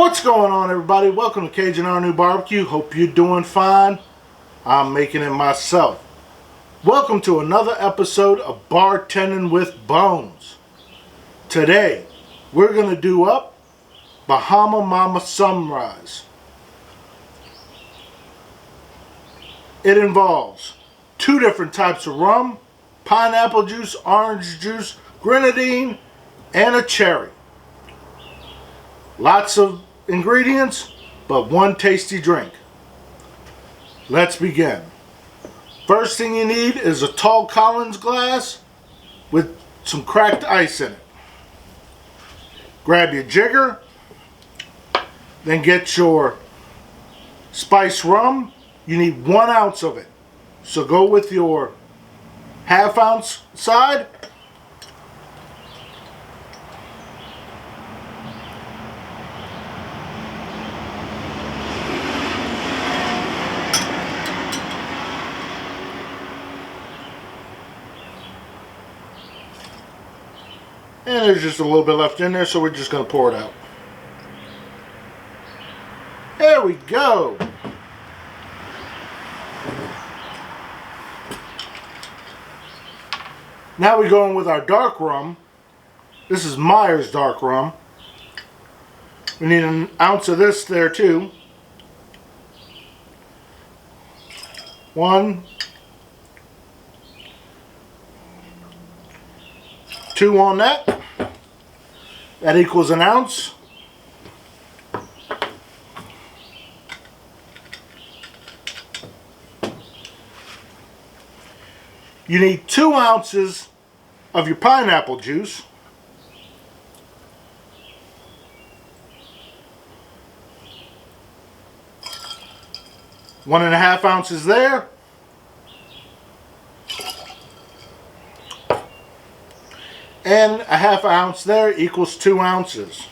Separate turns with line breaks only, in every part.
What's going on, everybody? Welcome to CAJUN. Hope you're doing fine. I'm making it myself. Welcome to another episode of Bartending with Bones. Today, we're going to do up Bahama Mama Sunrise. It involves 2 different types of rum, pineapple juice, orange juice, grenadine, and a cherry. Lots of ingredients, but one tasty drink. Let's begin. First thing you need is a tall Collins glass with some cracked ice in it. Grab your jigger, then get your spiced rum. You need 1 ounce of it. So go with your ½ ounce side. And there's just a little bit left in there, so we're just going to pour it out. There we go. Now we're going with our dark rum. This is Myers dark rum. We need 1 ounce of this there too. 1, 2 on that. That equals 1 ounce. You need 2 ounces of your pineapple juice. One and a half ounces there. And a ½ ounce there equals 2 ounces.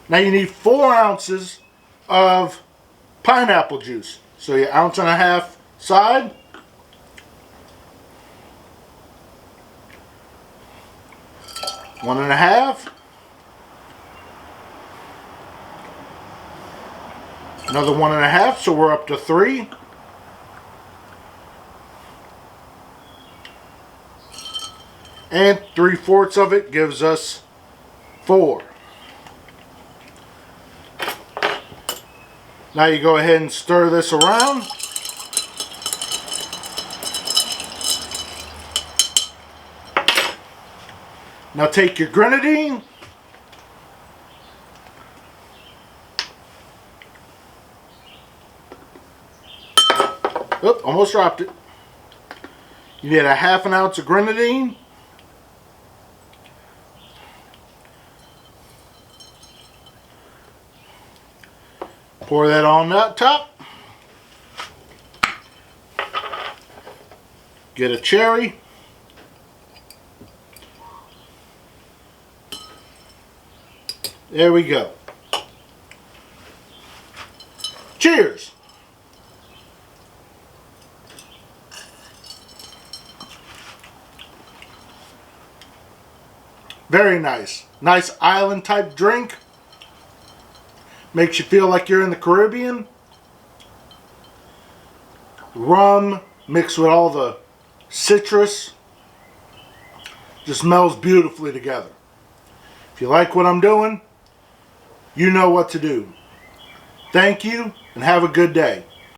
Now you need 4 ounces of pineapple juice. So your 1.5 ounces side. One and a half. Another 1.5, so we're up to 3. And 3/4 of it gives us 4. Now you go ahead and stir this around. Now take your grenadine. Oop, almost dropped it. You need 1/2 ounce of grenadine. Pour that on that top. Get a cherry. There we go. Cheers. Very nice. Nice island type drink. Makes you feel like you're in the Caribbean. Rum mixed with all the citrus. Just melds beautifully together. If you like what I'm doing, you know what to do. Thank you and have a good day.